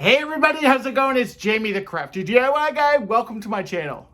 Hey everybody, how's it going? It's Jamie the Crafty DIY Guy. Welcome to my channel.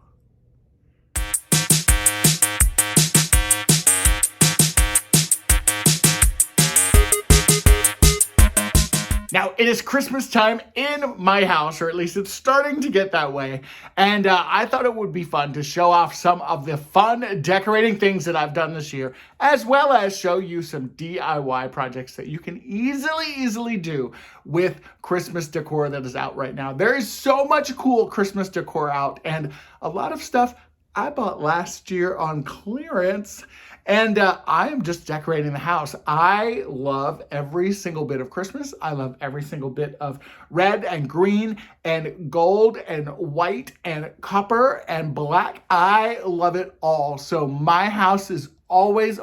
Now, it is Christmas time in my house, or at least it's starting to get that way. And I thought it would be fun to show off some of the fun decorating things that I've done this year, as well as show you some DIY projects that you can easily do with Christmas decor that is out right now. There is so much cool Christmas decor out, and a lot of stuff I bought last year on clearance. And I am just decorating the house. I love every single bit of Christmas. I love every single bit of red and green and gold and white and copper and black. I love it all. So my house is always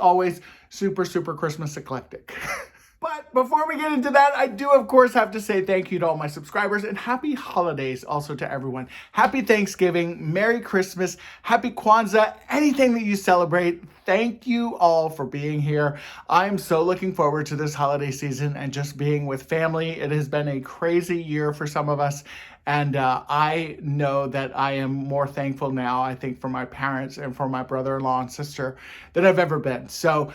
super Christmas eclectic. But before we get into that, I do, of course, have to say thank you to all my subscribers and happy holidays also to everyone. Happy Thanksgiving, Merry Christmas, Happy Kwanzaa, anything that you celebrate. Thank you all for being here. I'm so looking forward to this holiday season and just being with family. It has been a crazy year for some of us. And I know that I am more thankful now, I think, for my parents and for my brother-in-law and sister than I've ever been. So,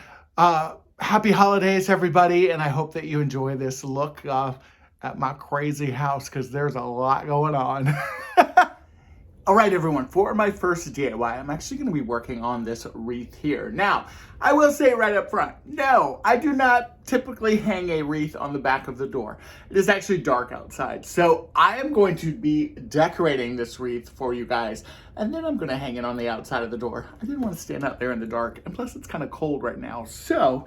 happy holidays, everybody, and I hope that you enjoy this look at my crazy house because there's a lot going on. All right, everyone, for my first DIY, I'm actually going to be working on this wreath here. Now, I will say right up front, no, I do not typically hang a wreath on the back of the door. It is actually dark outside, so I am going to be decorating this wreath for you guys, and then I'm going to hang it on the outside of the door. I didn't want to stand out there in the dark, and plus it's kind of cold right now, so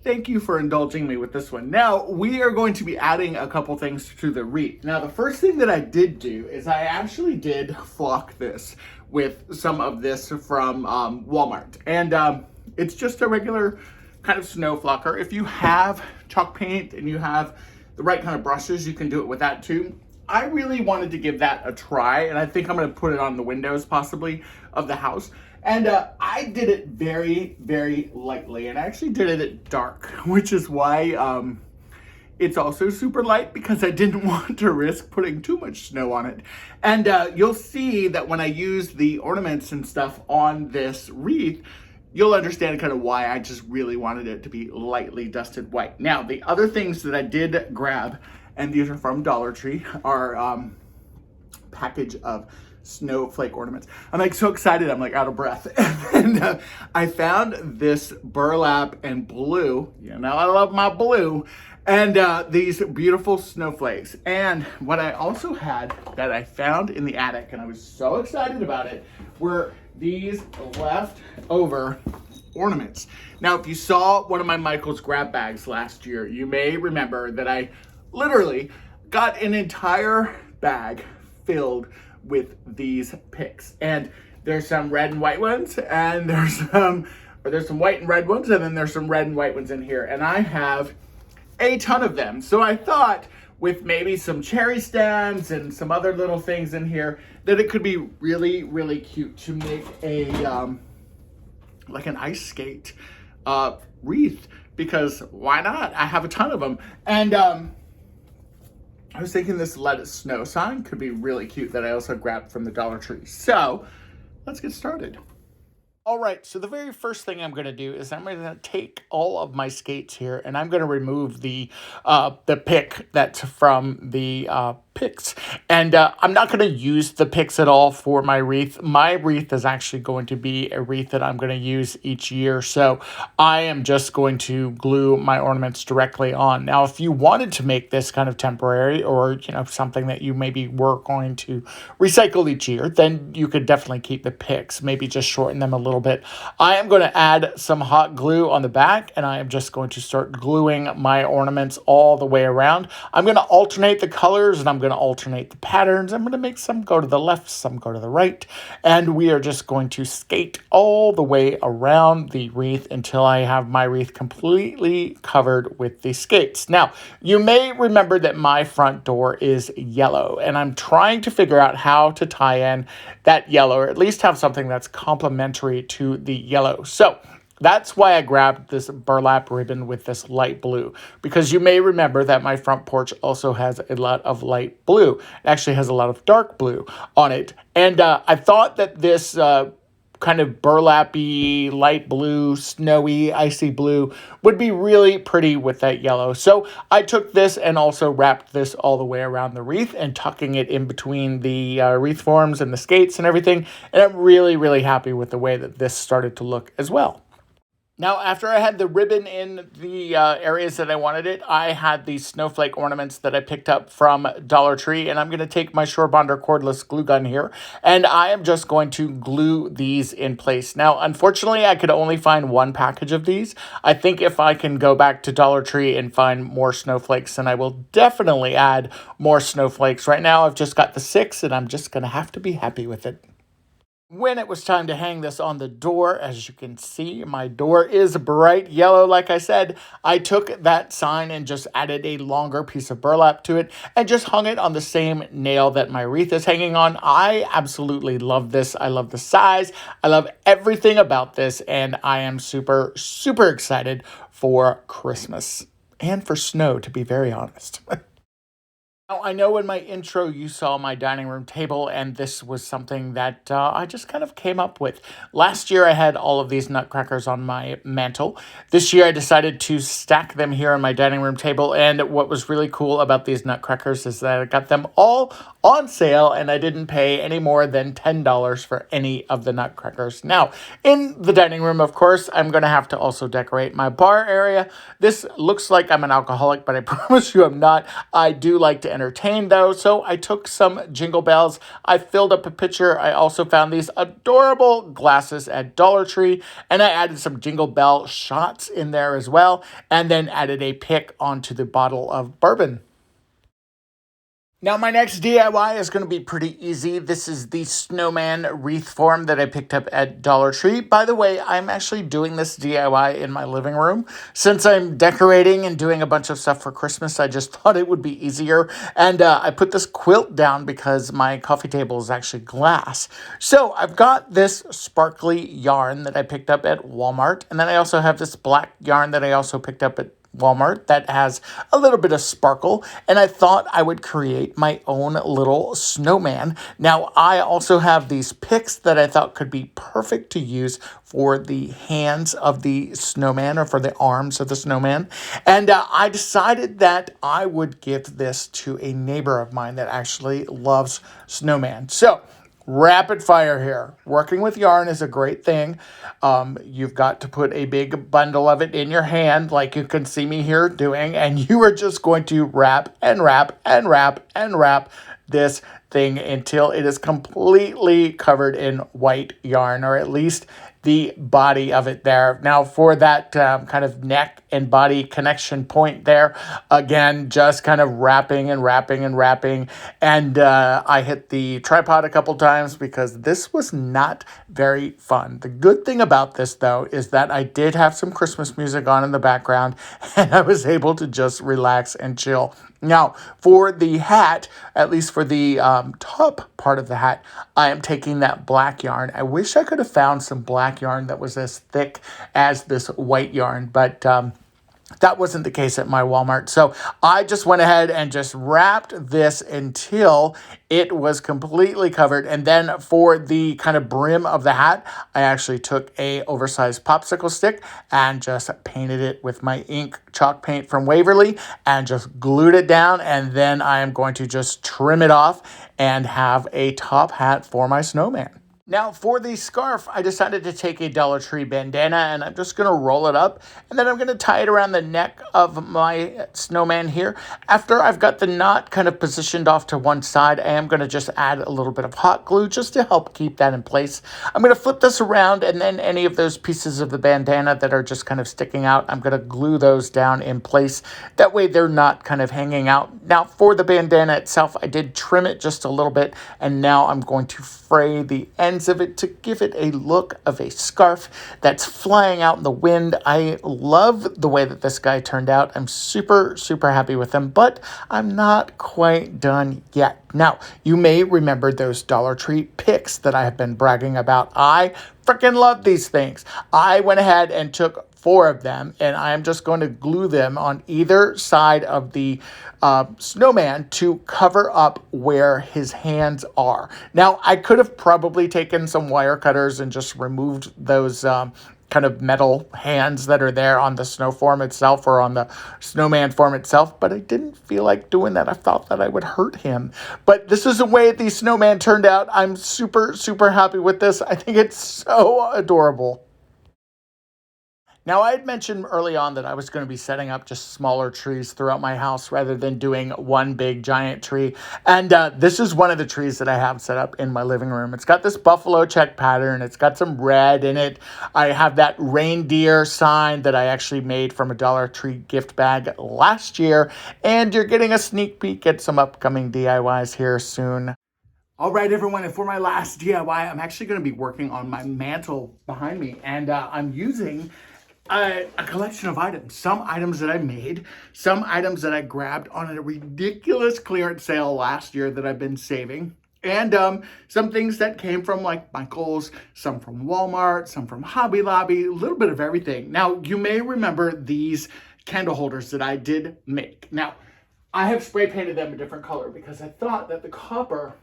thank you for indulging me with this one. Now, we are going to be adding a couple things to the wreath. Now, the first thing that I did do is I actually did flock this with some of this from Walmart. And it's just a regular kind of snow flocker. If you have chalk paint and you have the right kind of brushes, you can do it with that too. I really wanted to give that a try, and I think I'm going to put it on the windows possibly of the house. And I did it very lightly, and I actually did it at dark, which is why it's also super light, because I didn't want to risk putting too much snow on it. And you'll see that when I use the ornaments and stuff on this wreath, you'll understand kind of why I just really wanted it to be lightly dusted white. Now, the other things that I did grab, and these are from Dollar Tree, are package of snowflake ornaments. I'm like so excited, I'm like out of breath. And I found this burlap and blue, you know, I love my blue, and these beautiful snowflakes. And what I also had that I found in the attic, and I was so excited about it, were these leftover ornaments. Now, if you saw one of my Michael's grab bags last year, you may remember that I literally got an entire bag filled with these picks. And there's some red and white ones, and there's some white and red ones, and then there's some red and white ones in here. And I have a ton of them. So I thought with maybe some cherry stems and some other little things in here that it could be really cute to make a like an ice skate wreath, because why not? I have a ton of them. And I was thinking this Let It Snow sign could be really cute that I also grabbed from the Dollar Tree. So let's get started. All right, so the very first thing I'm going to do is I'm going to take all of my skates here, and I'm going to remove the pick that's from the picks. And I'm not going to use the picks at all for my wreath. My wreath is actually going to be a wreath that I'm going to use each year. So I am just going to glue my ornaments directly on. Now, if you wanted to make this kind of temporary, or, you know, something that you maybe were going to recycle each year, then you could definitely keep the picks, maybe just shorten them a little bit. I am going to add some hot glue on the back, and I am just going to start gluing my ornaments all the way around. I'm going to alternate the colors, and I'm going to alternate the patterns. I'm going to make some go to the left, some go to the right, and we are just going to skate all the way around the wreath until I have my wreath completely covered with the skates. Now, you may remember that my front door is yellow, and I'm trying to figure out how to tie in that yellow, or at least have something that's complementary to the yellow. So That's why I grabbed this burlap ribbon with this light blue, because you may remember that my front porch also has a lot of light blue. It actually has a lot of dark blue on it. And I thought that this kind of burlappy, light blue, snowy, icy blue would be really pretty with that yellow. So I took this and also wrapped this all the way around the wreath and tucking it in between the wreath forms and the skates and everything. And I'm really, really happy with the way that this started to look as well. Now, after I had the ribbon in the areas that I wanted it, I had these snowflake ornaments that I picked up from Dollar Tree, and I'm going to take my Sure Bonder cordless glue gun here, and I am just going to glue these in place. Now, unfortunately, I could only find one package of these. I think if I can go back to Dollar Tree and find more snowflakes, then I will definitely add more snowflakes. Right now, I've just got the 6, and I'm just going to have to be happy with it. When it was time to hang this on the door, as you can see, my door is bright yellow, like I said. I took that sign and just added a longer piece of burlap to it and just hung it on the same nail that my wreath is hanging on. I absolutely love this. I love the size. I love everything about this, and I am super, super excited for Christmas and for snow, to be very honest. Now, I know in my intro you saw my dining room table, and this was something that I just kind of came up with. Last year I had all of these nutcrackers on my mantle. This year I decided to stack them here on my dining room table, and what was really cool about these nutcrackers is that I got them all on sale, and I didn't pay any more than $10 for any of the nutcrackers. Now, in the dining room, of course, I'm going to have to also decorate my bar area. This looks like I'm an alcoholic, but I promise you I'm not. I do like to entertain though, so I took some jingle bells. I filled up a pitcher. I also found these adorable glasses at Dollar Tree, and I added some jingle bell shots in there as well, and then added a pick onto the bottle of bourbon. Now, my next DIY is going to be pretty easy. This is the snowman wreath form that I picked up at Dollar Tree. By the way, I'm actually doing this DIY in my living room. Since I'm decorating and doing a bunch of stuff for Christmas, I just thought it would be easier. And I put this quilt down because my coffee table is actually glass. So I've got this sparkly yarn that I picked up at Walmart. And then I also have this black yarn that I also picked up at Walmart that has a little bit of sparkle, and I thought I would create my own little snowman. Now, I also have these picks that I thought could be perfect to use for the hands of the snowman or for the arms of the snowman, and I decided that I would give this to a neighbor of mine that actually loves snowman. So, rapid fire here. Working with yarn is a great thing. You've got to put a big bundle of it in your hand, like you can see me here doing, and you are just going to wrap and wrap and wrap and wrap this thing until it is completely covered in white yarn, or at least the body of it there. Now, for that kind of neck and body connection point there, again, just kind of wrapping and wrapping and wrapping. And I hit the tripod a couple times because this was not very fun. The good thing about this, though, is that I did have some Christmas music on in the background, and I was able to just relax and chill. Now, for the hat, at least for the top part of the hat, I am taking that black yarn. I wish I could have found some black yarn that was as thick as this white yarn, but that wasn't the case at my Walmart. So I just went ahead and just wrapped this until it was completely covered. And then for the kind of brim of the hat, I actually took a oversized popsicle stick and just painted it with my ink chalk paint from Waverly and just glued it down. And then I am going to just trim it off and have a top hat for my snowman. Now, for the scarf, I decided to take a Dollar Tree bandana, and I'm just going to roll it up, and then I'm going to tie it around the neck of my snowman here. After I've got the knot kind of positioned off to one side, I am going to just add a little bit of hot glue just to help keep that in place. I'm going to flip this around, and then any of those pieces of the bandana that are just kind of sticking out, I'm going to glue those down in place. That way they're not kind of hanging out. Now, for the bandana itself, I did trim it just a little bit, and now I'm going to fray the ends of it to give it a look of a scarf that's flying out in the wind. I love the way that this guy turned out. I'm super, super happy with him, but I'm not quite done yet. Now, you may remember those Dollar Tree picks sticks that I have been bragging about. I freaking love these things. I went ahead and took 4 of them, and I am just going to glue them on either side of the snowman to cover up where his hands are. Now, I could have probably taken some wire cutters and just removed those kind of metal hands that are there on the snow form itself or on the snowman form itself, but I didn't feel like doing that. I thought that I would hurt him. But this is the way the snowman turned out. I'm super, super happy with this. I think it's so adorable. Now, I had mentioned early on that I was going to be setting up just smaller trees throughout my house rather than doing one big giant tree. And this is one of the trees that I have set up in my living room. It's got this buffalo check pattern. It's got some red in it. I have that reindeer sign that I actually made from a Dollar Tree gift bag last year. And you're getting a sneak peek at some upcoming DIYs here soon. All right, everyone, and for my last DIY, I'm actually going to be working on my mantle behind me. And I'm using a collection of items. Some items that I made, some items that I grabbed on a ridiculous clearance sale last year that I've been saving, and some things that came from like Michael's, some from Walmart, some from Hobby Lobby, a little bit of everything. Now, you may remember these candle holders that I did make. Now, I have spray painted them a different color because I thought that the copper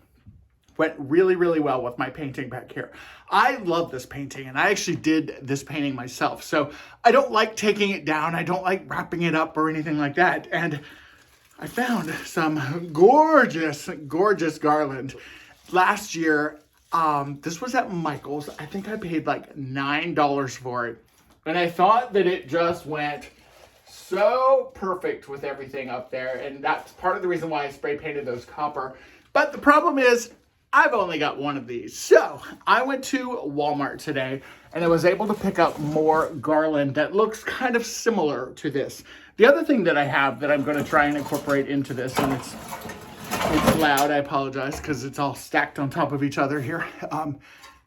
went really, really well with my painting back here. I love this painting, and I actually did this painting myself. So I don't like taking it down. I don't like wrapping it up or anything like that. And I found some gorgeous, gorgeous garland. Last year, this was at Michael's. I think I paid like $9 for it. And I thought that it just went so perfect with everything up there. And that's part of the reason why I spray painted those copper. But the problem is, I've only got one of these. So I went to Walmart today and I was able to pick up more garland that looks kind of similar to this. The other thing that I have that I'm going to try and incorporate into this, and it's loud, I apologize because it's all stacked on top of each other here.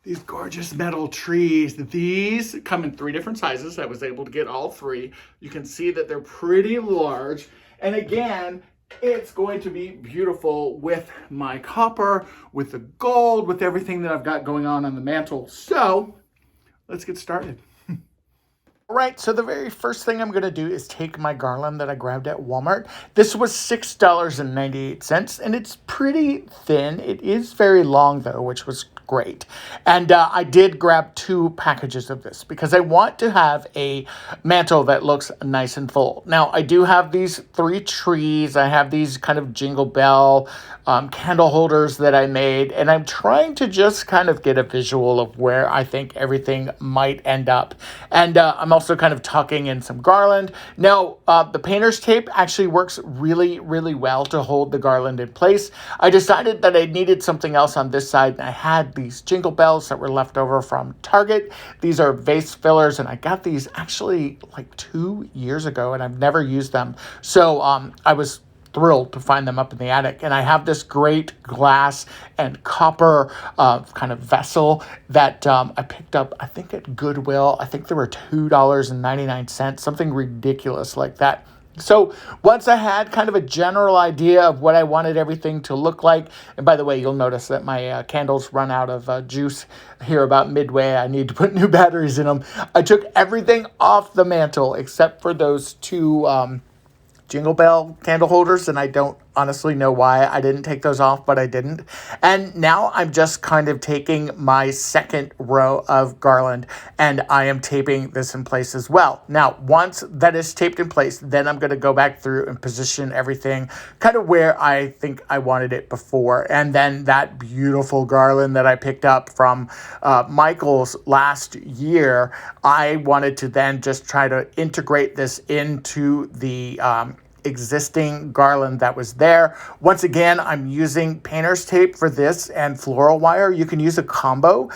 These gorgeous metal trees. These come in 3 different sizes. I was able to get all 3. You can see that they're pretty large. And again, it's going to be beautiful with my copper, with the gold, with everything that I've got going on the mantle. So let's get started. All right, so the very first thing I'm going to do is take my garland that I grabbed at Walmart. This was $6.98, and it's pretty thin. It is very long, though, which was great. And I did grab 2 packages of this because I want to have a mantle that looks nice and full. Now, I do have these 3 trees. I have these kind of jingle bell candle holders that I made, and I'm trying to just kind of get a visual of where I think everything might end up. And I'm also kind of tucking in some garland. Now, the painter's tape actually works really, really well to hold the garland in place. I decided that I needed something else on this side, and I had these jingle bells that were left over from Target. These are vase fillers, and I got these actually like 2 years ago, and I've never used them. So I was thrilled to find them up in the attic. And I have this great glass and copper kind of vessel that I picked up, I think at Goodwill. I think they were $2.99, something ridiculous like that. So once I had kind of a general idea of what I wanted everything to look like, and by the way, you'll notice that my candles run out of juice here about midway. I need to put new batteries in them. I took everything off the mantle except for those 2 jingle bell candle holders, and I don't honestly know why I didn't take those off, but I didn't. And now I'm just kind of taking my second row of garland and I am taping this in place as well. Now, once that is taped in place, then I'm going to go back through and position everything kind of where I think I wanted it before. And then that beautiful garland that I picked up from Michael's last year, I wanted to then just try to integrate this into the existing garland that was there. Once again, I'm using painter's tape for this and floral wire. You can use a combo.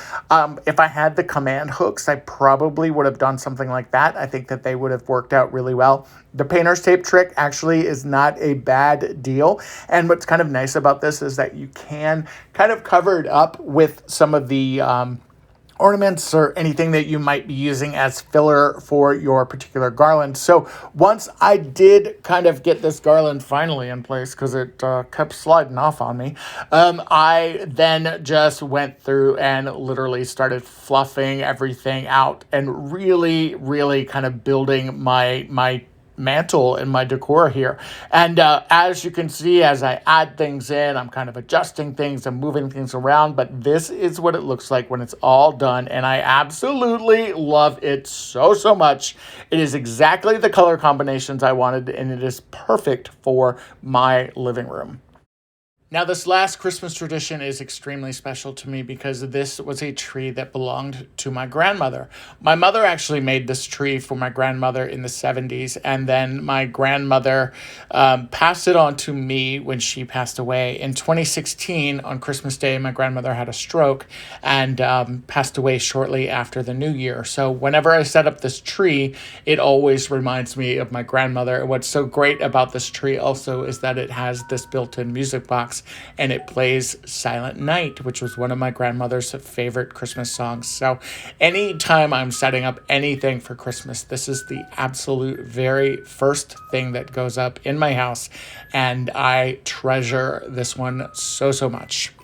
If I had the command hooks, I probably would have done something like that. I think that they would have worked out really well. The painter's tape trick actually is not a bad deal. And what's kind of nice about this is that you can kind of cover it up with some of the ornaments or anything that you might be using as filler for your particular garland. So once I did kind of get this garland finally in place, because it kept sliding off on me, I then just went through and literally started fluffing everything out and really kind of building my mantle and my decor here. And as you can see, as I add things in, I'm kind of adjusting things and moving things around, but this is what it looks like when it's all done, and I absolutely love it so much. It is exactly the color combinations I wanted, and it is perfect for my living room. Now, this last Christmas tradition is extremely special to me because this was a tree that belonged to my grandmother. My mother actually made this tree for my grandmother in the 70s, and then my grandmother passed it on to me when she passed away. In 2016, on Christmas Day, my grandmother had a stroke and passed away shortly after the new year. So whenever I set up this tree, it always reminds me of my grandmother. And what's so great about this tree also is that it has this built-in music box, and it plays Silent Night, which was one of my grandmother's favorite Christmas songs. So anytime I'm setting up anything for Christmas, this is the absolute very first thing that goes up in my house, and I treasure this one so much.